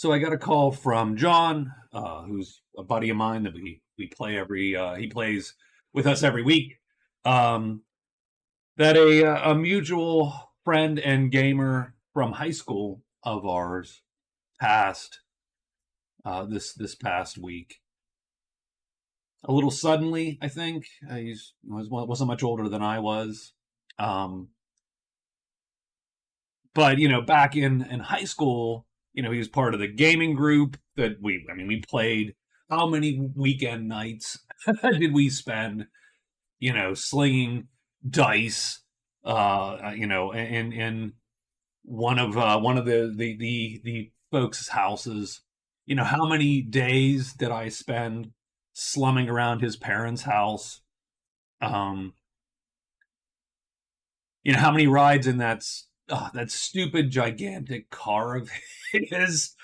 So I got a call from John, who's a buddy of mine that we play every. He plays with us every week. Um, that a mutual friend and gamer from high school of ours passed this past week. A little suddenly, I think. Wasn't much older than I was. Um, but back in high school, he was part of the gaming group that we played. How many weekend nights did we spend, slinging dice, in one of the folks' houses. How many days did I spend slumming around his parents' house? Um, how many rides in that stupid gigantic car of his.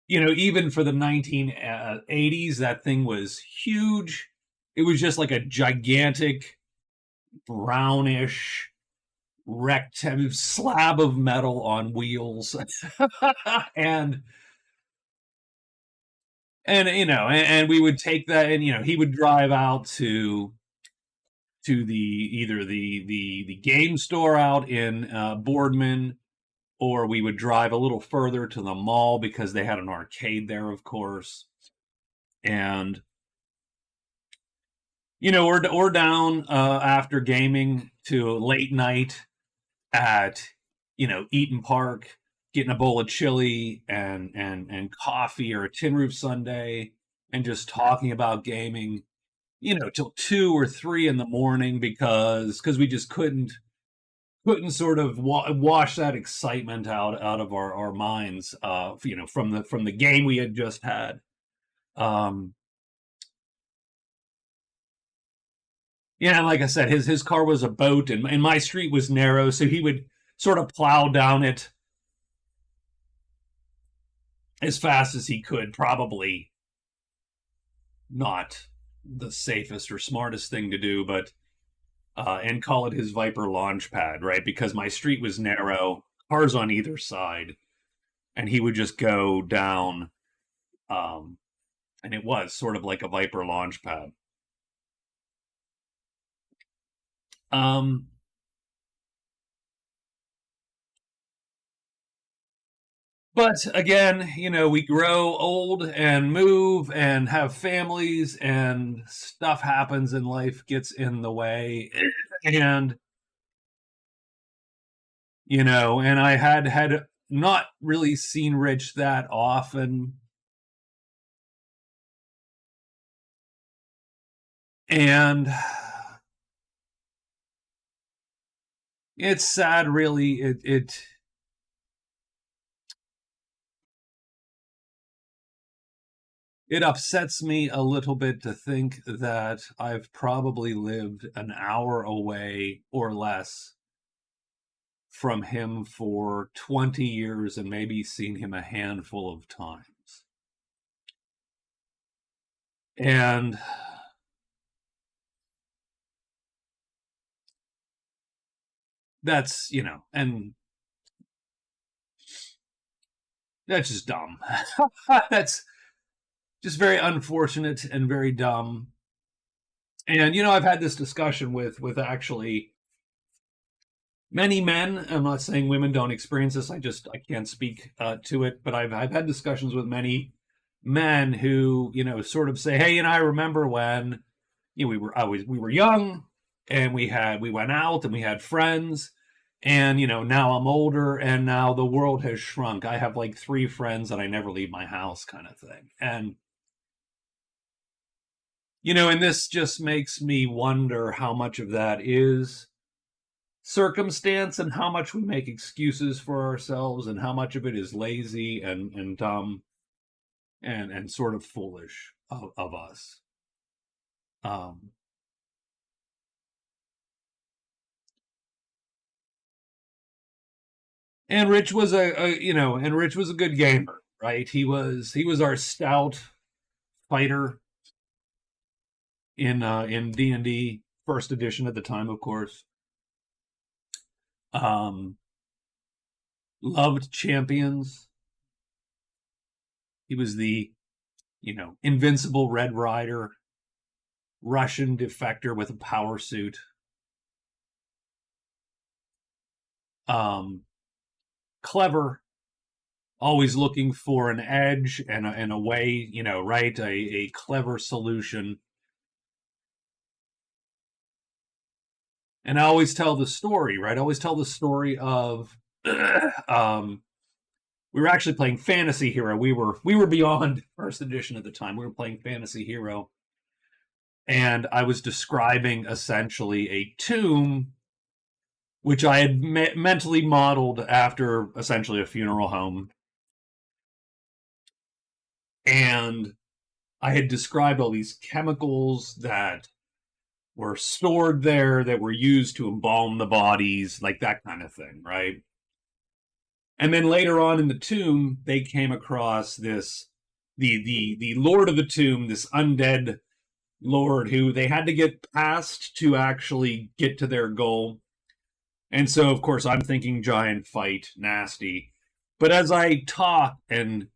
Even for the 1980s, that thing was huge. It was just like a gigantic brownish rectangle slab of metal on wheels. and and we would take that, and he would drive out to the either the game store out in Boardman, or we would drive a little further to the mall because they had an arcade there, of course. And or down after gaming to late night at Eaton Park, getting a bowl of chili and coffee or a tin roof sundae, and just talking about gaming, till 2 or 3 in the morning because we just couldn't sort of wash that excitement out of our minds, from the game we had just had. Yeah, like I said, his car was a boat, and my street was narrow, so he would sort of plow down it as fast as he could. Probably not the safest or smartest thing to do, but and call it his Viper launch pad, right? Because my street was narrow, cars on either side, and he would just go down, and it was sort of like a Viper launch pad. Um, but again, we grow old and move and have families, and stuff happens in life, gets in the way. And and I had not really seen Rich that often. And it's sad, really. It upsets me a little bit to think that I've probably lived an hour away or less from him for 20 years and maybe seen him a handful of times. And that's, and that's just dumb. That's just very unfortunate and very dumb. And I've had this discussion with actually many men. I'm not saying women don't experience this. I can't speak to it, but I've had discussions with many men who sort of say, hey, I remember when we were young, and we went out and we had friends, and now I'm older and now the world has shrunk. I have like 3 friends and I never leave my house, kind of thing. And and this just makes me wonder how much of that is circumstance and how much we make excuses for ourselves and how much of it is lazy and dumb and sort of foolish of us. And Rich was Rich was a good gamer, right? He was our stout fighter in D&D first edition at the time, of course. Um, Loved champions, He was the, invincible Red Ryder, Russian defector with a power suit. Um, Clever, always looking for an edge and a way, right? A clever solution. And I always tell the story, right? I always tell the story of we were actually playing Fantasy Hero. We were beyond first edition at the time. We were playing Fantasy Hero, and I was describing essentially a tomb which I had mentally modeled after essentially a funeral home. And I had described all these chemicals that were stored there that were used to embalm the bodies, like that kind of thing, right? And then later on in the tomb, they came across the Lord of the Tomb, this undead lord who they had to get past to actually get to their goal. And so, of course, I'm thinking giant fight, nasty. But as I talk and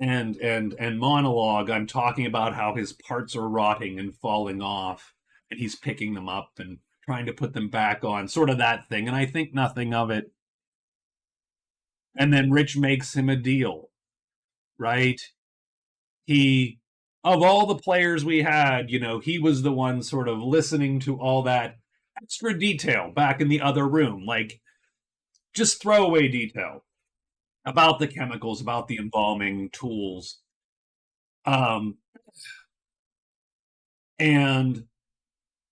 monologue, I'm talking about how his parts are rotting and falling off, and he's picking them up and trying to put them back on, sort of that thing. And I think nothing of it. And then Rich makes him a deal, right? He, of all the players we had, he was the one sort of listening to all that extra detail back in the other room, like just throwaway detail about the chemicals, about the embalming tools. And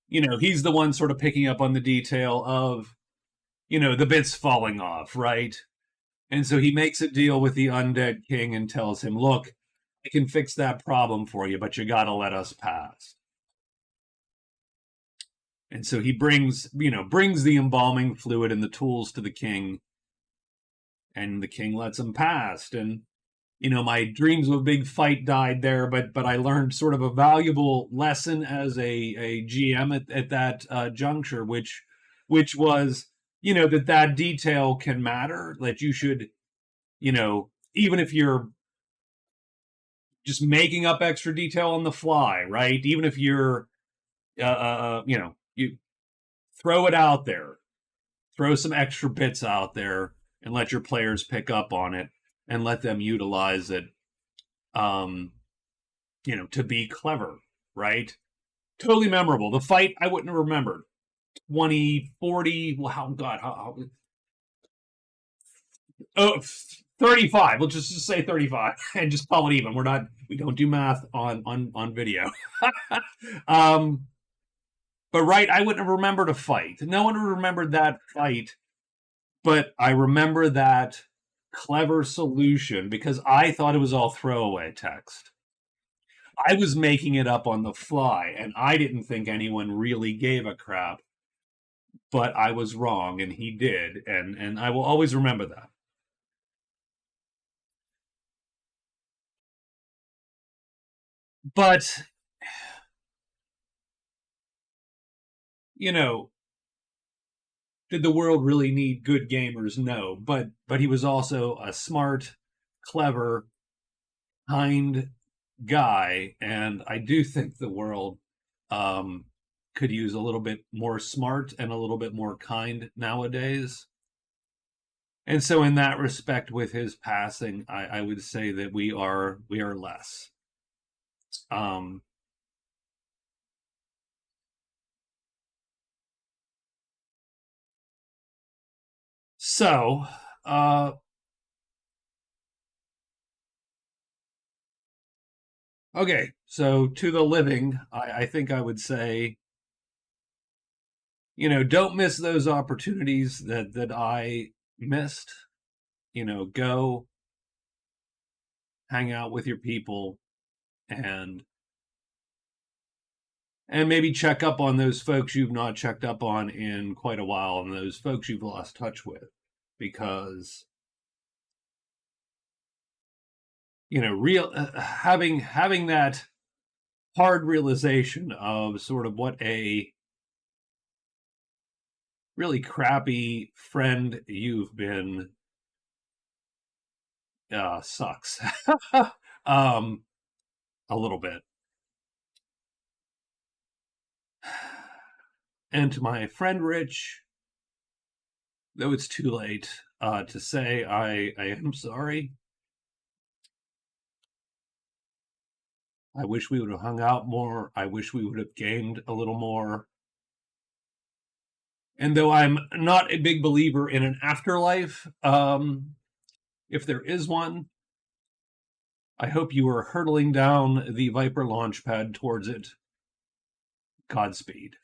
he's the one sort of picking up on the detail of the bits falling off, right? And so he makes a deal with the undead king and tells him, look, I can fix that problem for you, but you got to let us pass. And so he brings the embalming fluid and the tools to the king, and the king lets him pass. And my dreams of a big fight died there, but I learned sort of a valuable lesson as a GM at that juncture, which was that detail can matter, that you should, even if you're just making up extra detail on the fly, right? Even if you're, you throw it out there, throw some extra bits out there, and let your players pick up on it and let them utilize it, to be clever, right? Totally memorable. The fight I wouldn't have remembered. 2040. Well, oh, 35. We'll just say 35 and just call it even. We don't do math on video. But right, I wouldn't have remembered a fight. No one would remembered that fight, but I remember that clever solution because I thought it was all throwaway text. I was making it up on the fly, and I didn't think anyone really gave a crap, but I was wrong, and he did, and I will always remember that. But, did the world really need good gamers? No, but he was also a smart, clever, kind guy, and I do think the world could use a little bit more smart and a little bit more kind nowadays. And so, in that respect, with his passing, I would say that we are less. Um, so, uh, okay, so to the living, I think I would say, don't miss those opportunities that I missed. Go hang out with your people and maybe check up on those folks you've not checked up on in quite a while and those folks you've lost touch with, because real having that hard realization of sort of what a really crappy friend you've been sucks. um, a little bit. And to my friend Rich, though it's too late to say I am sorry. I wish we would have hung out more. I wish we would have gamed a little more. And though I'm not a big believer in an afterlife, if there is one, I hope you are hurtling down the Viper launch pad towards it. Godspeed.